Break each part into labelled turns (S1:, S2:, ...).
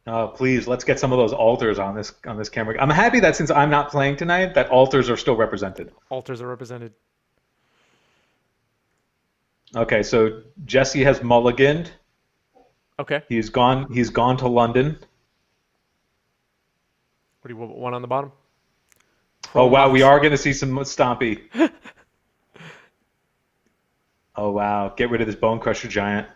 S1: Oh, please, let's get some of those altars on this camera. I'm happy that since I'm not playing tonight, that altars are still represented.
S2: Altars are represented.
S1: Okay, so Jesse has mulliganed.
S2: Okay.
S1: He's gone. He's gone to London.
S2: What do you want? One on the bottom?
S1: Oh wow, we
S2: Promos.
S1: are going to see some Stompy. Oh wow, get rid of this Bone Crusher giant.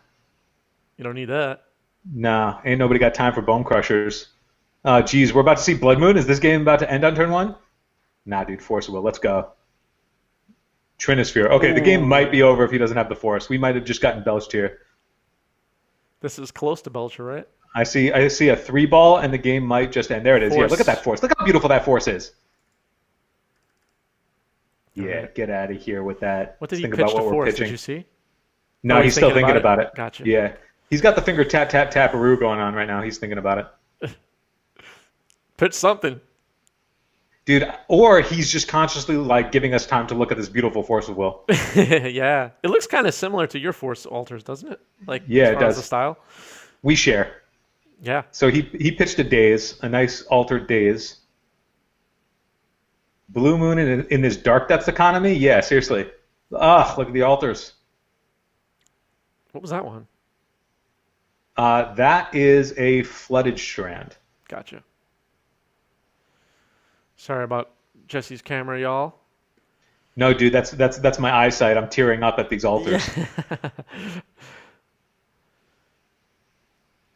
S2: You don't need that.
S1: Nah, ain't nobody got time for Bone Crushers. Geez, we're about to see Blood Moon. Is this game about to end on turn one? Nah, dude, Force will. Let's go. Trinisphere. Okay, the game might be
S2: Ooh.
S1: over if he doesn't have the Force. We might have just gotten belched here.
S2: This is close to Belcher, right?
S1: I see a three ball, and the game might just end. There it is. Yeah, look at
S2: Force.
S1: that Force. Look how beautiful that Force is.
S2: All
S1: Yeah,
S2: right.
S1: get out of here with that.
S2: What did
S1: Let's
S2: he
S1: think
S2: pitch
S1: about
S2: to
S1: what we're
S2: Force? Did
S1: pitching.
S2: you see? Oh,
S1: No,
S2: he's
S1: he's still
S2: thinking
S1: thinking
S2: about it?
S1: about it.
S2: Gotcha.
S1: Yeah, he's got the finger tap tap taparoo going on right now. He's thinking about it.
S2: Pitch something.
S1: Dude, or he's just consciously like giving us time to look at this beautiful Force of Will.
S2: Yeah. It looks kind of similar to your Force altars, doesn't it? Like, as
S1: Yeah, it
S2: far as the
S1: does.
S2: style?
S1: We share.
S2: Yeah.
S1: So he pitched a daze, a nice altered daze. Blue Moon in this dark depths economy? Yeah, seriously. Ah, look at the altars.
S2: What was that one?
S1: That is a flooded strand.
S2: Gotcha. Sorry about Jesse's camera, y'all.
S1: No, dude, that's my eyesight. I'm tearing up at these
S2: Yeah.
S1: altars.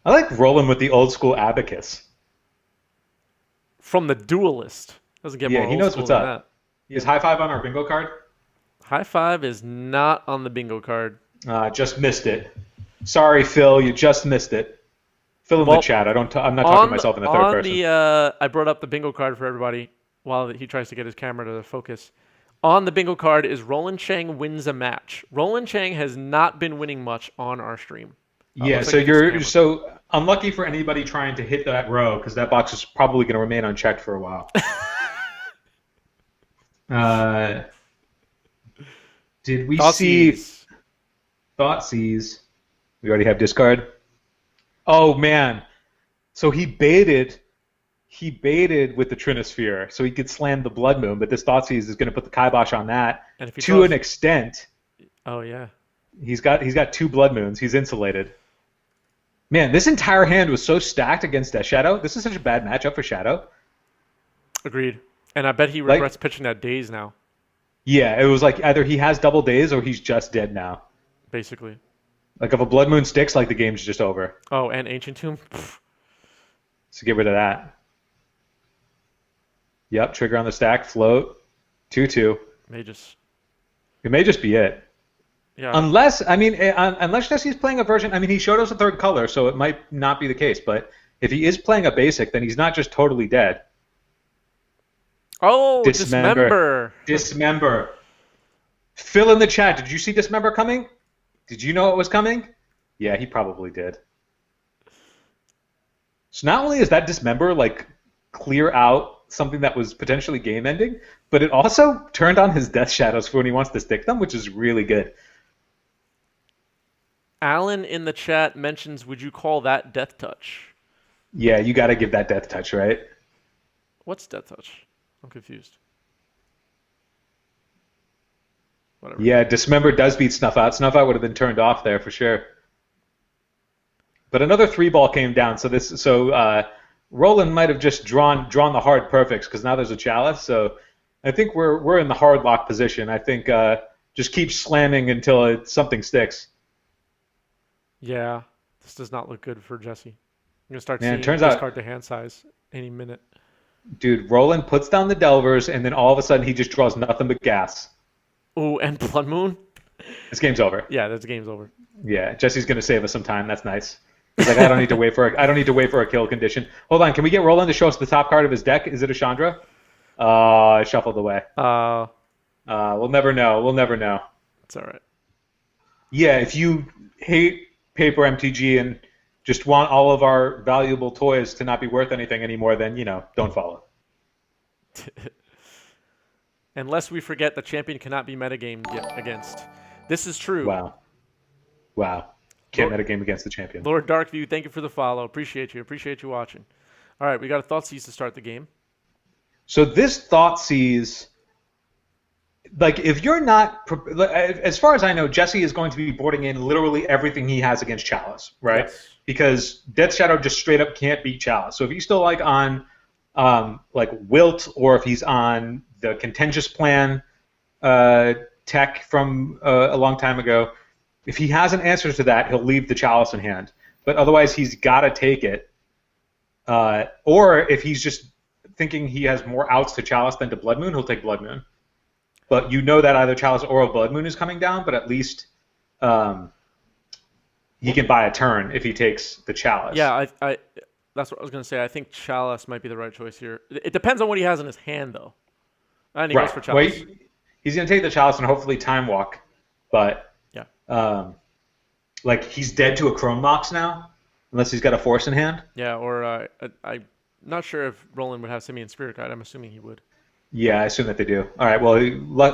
S1: I like rolling with the old school abacus.
S2: From the Duelist. Doesn't get
S1: Yeah,
S2: more
S1: he
S2: old
S1: knows
S2: school
S1: what's
S2: than
S1: up.
S2: that.
S1: Is high five on our bingo card?
S2: High five is not on the bingo card.
S1: Just missed it. Sorry, Phil, you just missed it. Phil in the
S2: Well,
S1: chat. I'm not talking to
S2: on
S1: myself in the third
S2: on
S1: person.
S2: the I brought up the bingo card for everybody while he tries to get his camera to focus. On the bingo card is Roland Chang wins a match. Roland Chang has not been winning much on our stream.
S1: Yeah,
S2: Looks
S1: so
S2: like he fixed the
S1: you're
S2: camera.
S1: so unlucky for anybody trying to hit that row because that box is probably going to remain unchecked for a while. Uh, did we see
S2: Dossies.
S1: Thoughtseize? We already have discard. Oh man, so he baited with the Trinisphere, so he could slam the Blood Moon, but this Thoughtseize is going to put the kibosh on that
S2: And if he
S1: to an
S2: draws,
S1: extent.
S2: oh yeah,
S1: He's got two Blood Moons. He's insulated. Man, this entire hand was so stacked against Death Shadow. This is such a bad matchup for Shadow.
S2: agreed. And I bet he
S1: Like,
S2: regrets pitching that days now.
S1: yeah, it was like either he has double days or he's just dead now.
S2: Basically.
S1: Like if a Blood Moon sticks, like the game's just over.
S2: Oh, and Ancient Tomb. Pff,
S1: So get rid of that. Yep, trigger on the stack, float, 2/2.
S2: may just
S1: It may just be it.
S2: yeah.
S1: Unless Jesse's playing a version. I mean, he showed us a third color, so it might not be the case. But if he is playing a basic, then he's not just totally dead.
S2: Oh,
S1: Dismember.
S2: Dismember.
S1: Dismember. Phil in the chat. Did you see Dismember coming? Did you know it was coming? Yeah, he probably did. So not only is that Dismember like clear out something that was potentially game ending, but it also turned on his Death Shadows for when he wants to stick them, which is really good.
S2: Alan in the chat mentions, would you call that Death Touch?
S1: Yeah, you got to give that Death Touch, right?
S2: What's Death Touch? I'm confused. Whatever.
S1: Yeah, Dismember does beat Snuff Out. Snuff Out would have been turned off there for sure. But another three ball came down, so Roland might have just drawn the hard perfects because now there's a chalice. So I think we're in the hard lock position. I think just keep slamming until something sticks.
S2: Yeah, this does not look good for Jesse. I'm gonna start
S1: Man,
S2: seeing
S1: it turns
S2: discard
S1: out,
S2: to hand size any minute.
S1: dude, Roland puts down the Delvers, and then all of a sudden he just draws nothing but gas.
S2: Ooh, and Blood Moon.
S1: This game's over.
S2: Yeah, this game's over.
S1: Yeah, Jesse's gonna save us some time. That's nice. He's like, I don't need to wait for a kill condition. Hold on, can we get Roland to show us the top card of his deck? Is it a Chandra? I shuffled away.
S2: Uh,
S1: We'll never know. We'll never know.
S2: it's all right.
S1: Yeah, if you hate paper MTG and just want all of our valuable toys to not be worth anything anymore, then don't follow.
S2: Unless we forget the champion cannot be metagamed against. This is true.
S1: Wow, wow. can't metagame against the champion.
S2: Lord Darkview, thank you for the follow. Appreciate you. Appreciate you watching. All right, we got a Thoughtseize to start the game.
S1: So this Thoughtseize, like if you're not, as far as I know, Jesse is going to be boarding in literally everything he has against Chalice, right?
S2: Yes.
S1: Because Death Shadow just straight up can't beat Chalice. So if he's still like on like Wilt, or if he's on the Contentious Plan tech from a long time ago, if he has an answer to that, he'll leave the Chalice in hand. But otherwise, he's got to take it. Or if he's just thinking he has more outs to Chalice than to Blood Moon, he'll take Blood Moon. But you know that either Chalice or a Blood Moon is coming down, but at least he can buy a turn if he takes the Chalice.
S2: Yeah, I that's what I was going to say. I think Chalice might be the right choice here. It depends on what he has in his hand, though. And he goes for Chalice.
S1: Well, he's going to take the Chalice and hopefully Time Walk, but
S2: yeah,
S1: like he's dead to a Chrome Mox now, unless he's got a Force in hand.
S2: Yeah, or I'm not sure if Roland would have Simian Spirit Guide. I'm assuming he would.
S1: Yeah, I assume that they do. All right, well,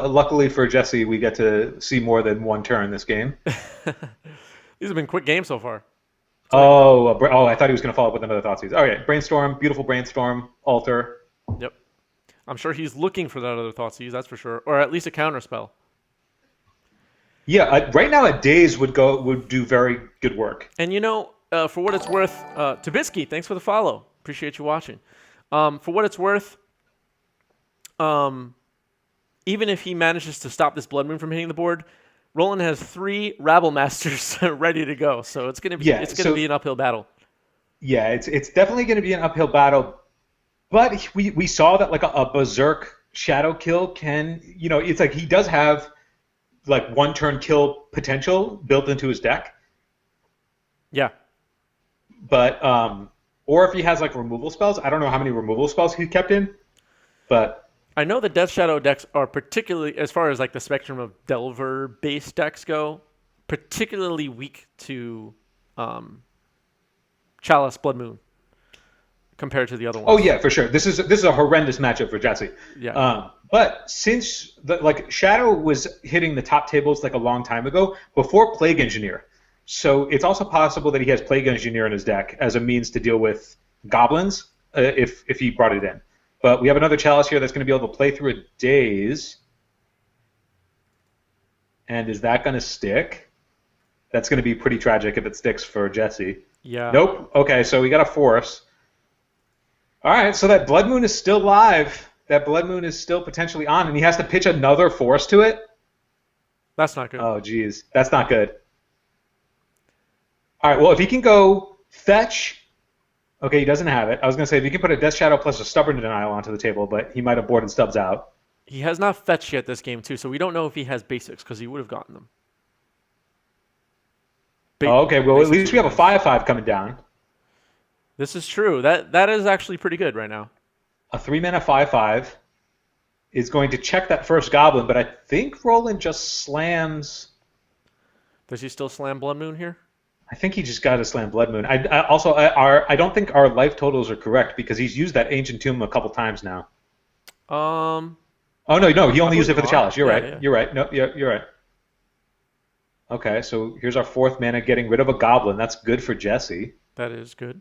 S1: luckily for Jesse, we get to see more than one turn this game.
S2: These have been quick games so far.
S1: I thought he was going to follow up with another Thoughtseize. Okay, Brainstorm, beautiful Brainstorm, Alter.
S2: Yep. I'm sure he's looking for that other Thoughtseize, that's for sure. Or at least a counter spell.
S1: Yeah, right now a Daze would do very good work.
S2: And for what it's worth, Tabisky, thanks for the follow. Appreciate you watching. For what it's worth, even if he manages to stop this Blood Moon from hitting the board, Roland has 3 Rabble Masters ready to go, so it's gonna be be an uphill battle.
S1: Yeah, it's definitely gonna be an uphill battle, but we saw that like a Berserk Shadow Kill can, it's like he does have like one turn kill potential built into his deck.
S2: Yeah.
S1: But or if he has like removal spells, I don't know how many removal spells he kept in, but.
S2: I know the Death Shadow decks are particularly, as far as like the spectrum of Delver-based decks go, particularly weak to Chalice Blood Moon compared to the other ones.
S1: Oh yeah, for sure. This is a horrendous matchup for Jesse.
S2: Yeah.
S1: But since Shadow was hitting the top tables like a long time ago, before Plague Engineer, so it's also possible that he has Plague Engineer in his deck as a means to deal with goblins if he brought it in. But we have another Chalice here that's going to be able to play through a Daze. And is that going to stick? That's going to be pretty tragic if it sticks for Jesse.
S2: Yeah.
S1: Nope. Okay, so we got a Force. All right, so that Blood Moon is still live. That Blood Moon is still potentially on, and he has to pitch another Force to it?
S2: That's not good.
S1: Oh, geez. That's not good. All right, well, if he can go Fetch... Okay, he doesn't have it. I was going to say, if you can put a Death Shadow plus a Stubborn Denial onto the table, but he might have boarded Stubbs out.
S2: He has not fetched yet this game, too, so we don't know if he has basics, because he would have gotten them.
S1: Okay, well, at least we have a 5/5 coming down.
S2: This is true. That is actually pretty good right now.
S1: A 3-mana 5/5 is going to check that first Goblin, but I think Roland just slams...
S2: Does he still slam Blood Moon here?
S1: I think he just got to slam Blood Moon. I don't think our life totals are correct because he's used that Ancient Tomb a couple times now. Oh no, he only used it for the Chalice. You're right. Yeah. You're right. No, you're right. Okay, so here's our 4th mana getting rid of a Goblin. That's good for Jesse.
S2: That is good.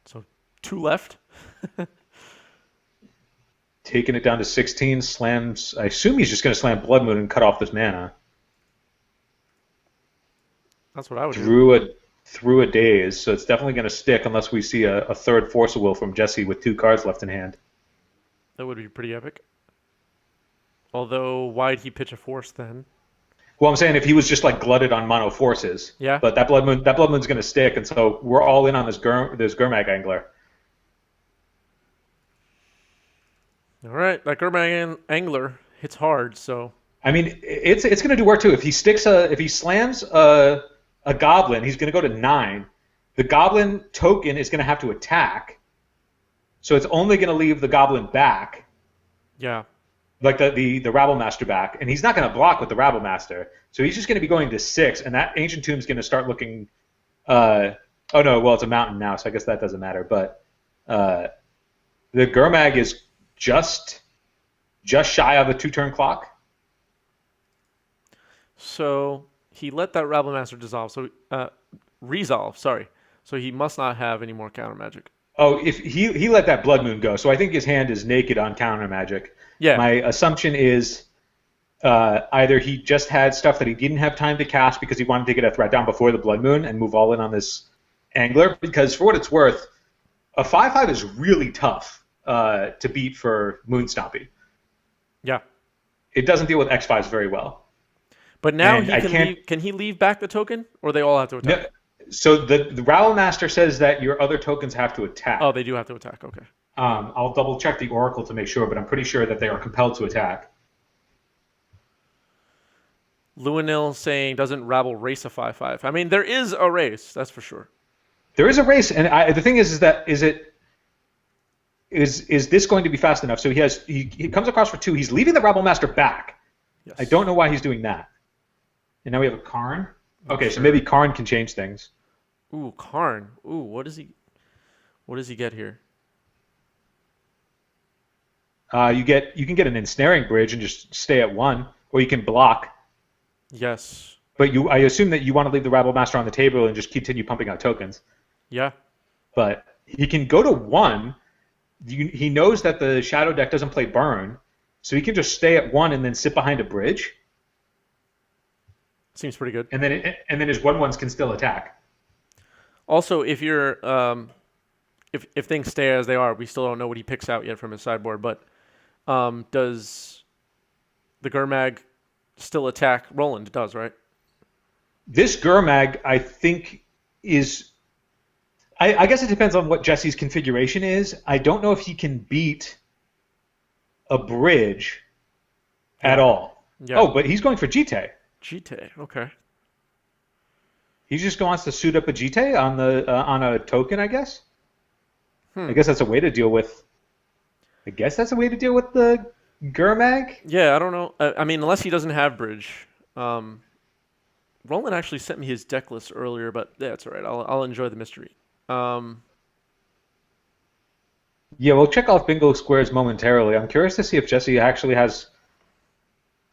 S2: So 2 left.
S1: Taking it down to 16, slams. I assume he's just going to slam Blood Moon and cut off this mana.
S2: That's what I would do.
S1: Through a Daze, so it's definitely going to stick unless we see a third Force of Will from Jesse with 2 cards left in hand.
S2: That would be pretty epic. Although, why'd he pitch a Force then?
S1: Well, I'm saying if he was just like glutted on mono Forces.
S2: Yeah.
S1: But that Blood Moon's going to stick, and so we're all in on this Gurmag Angler.
S2: All right, that Gurmag Angler hits hard, so.
S1: I mean, it's going to do work too. If he slams a Goblin, he's going to go to 9. The Goblin token is going to have to attack, so it's only going to leave the Goblin back.
S2: Yeah.
S1: Like the Rabble Master back, and he's not going to block with the Rabble Master, so he's just going to be going to 6, and that Ancient Tomb is going to start looking. Oh no, well it's a mountain now, so I guess that doesn't matter. But the Gurmag is just shy of a 2-turn clock.
S2: So he let that Rabble Master dissolve. So Resolve, sorry. So he must not have any more counter magic.
S1: Oh, if he let that Blood Moon go, so I think his hand is naked on counter magic.
S2: Yeah.
S1: My assumption is either he just had stuff that he didn't have time to cast because he wanted to get a threat down before the Blood Moon and move all in on this Angler. Because for what it's worth, a 5/5 is really tough to beat for Moon Stompy.
S2: Yeah.
S1: It doesn't deal with X5s very well.
S2: But now
S1: And
S2: can he leave back the token, or they all have to attack?
S1: No, so the Rabble Master says that your other tokens have to attack.
S2: Oh, they do have to attack. Okay.
S1: I'll double check the Oracle to make sure, but I'm pretty sure that they are compelled to attack.
S2: Luanil saying, doesn't Rabble race a 5/5? I mean, there is a race, that's for sure.
S1: There is a race, and the thing is this going to be fast enough? So he comes across for 2. He's leaving the Rabble Master back.
S2: Yes.
S1: I don't know why he's doing that. And now we have a Karn. Okay,
S2: Sure.
S1: so maybe Karn can change things.
S2: Ooh, Karn. Ooh, what does he get here?
S1: You can get an ensnaring bridge and just stay at 1, or you can block.
S2: Yes.
S1: But I assume that you want to leave the Rabble Master on the table and just continue pumping out tokens.
S2: Yeah.
S1: But he can go to 1. He knows that the Shadow deck doesn't play Burn, so he can just stay at 1 and then sit behind a bridge.
S2: Seems pretty good.
S1: And then his 1/1s can still attack.
S2: Also, if you're if things stay as they are, we still don't know what he picks out yet from his sideboard. But does the Gurmag still attack Roland? It does, right?
S1: This Gurmag, I think, is... I guess it depends on what Jesse's configuration is. I don't know if he can beat a bridge at all.
S2: Yeah.
S1: Oh, but he's going for Jite.
S2: Jite, okay.
S1: He just wants to suit up a Jite on a token, I guess. I guess that's a way to deal with... I guess that's a way to deal with the Gurmag?
S2: Yeah, I don't know. I mean, unless he doesn't have bridge. Roland actually sent me his deck list earlier, but yeah, it's all right. I'll enjoy the mystery.
S1: Yeah, we'll check off bingo squares momentarily. I'm curious to see if Jesse actually has...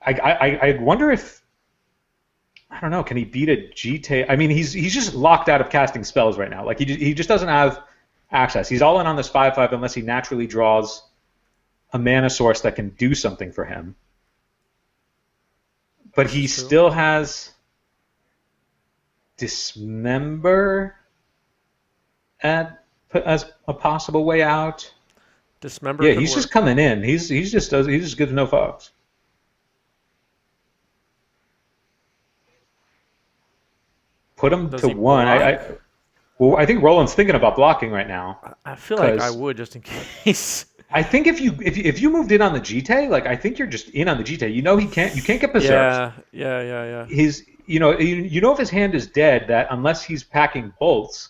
S1: I wonder if... I don't know. Can he beat a Jite? I mean, he's just locked out of casting spells right now. Like he just doesn't have access. He's all in on this 5/5 unless he naturally draws a mana source that can do something for him. But he still has Dismember as a possible way out.
S2: Dismember.
S1: Yeah, he's just coming in. He just gives no fucks. Put him to 1. I think Roland's thinking about blocking right now.
S2: I feel like I would just in case.
S1: I think if you moved in on the Jite, like I think you're just in on the Jite. You know you can't get berserked.
S2: Yeah.
S1: You know if his hand is dead that unless he's packing bolts.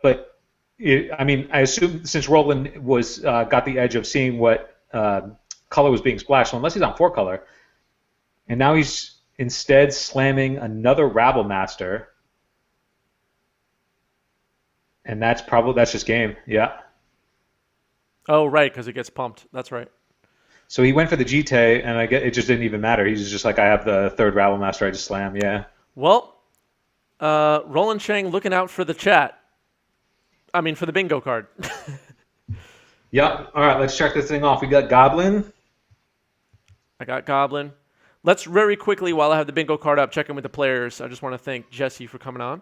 S1: But I mean, I assume since Roland was got the edge of seeing what color was being splashed, so unless he's on 4 color, and now he's instead slamming another Rabble Master, and that's just game. Yeah.
S2: Oh, right, because it gets pumped. That's right.
S1: So he went for the Jite, and it just didn't even matter. He's just like, I have the 3rd Rabble Master, I just slam. Yeah.
S2: Well, Roland Chang looking out for the chat. I mean, for the bingo card.
S1: Yep. All right, let's check this thing off. We got Goblin.
S2: I got Goblin. Let's very quickly, while I have the bingo card up, check in with the players. I just want to thank Jesse for coming on.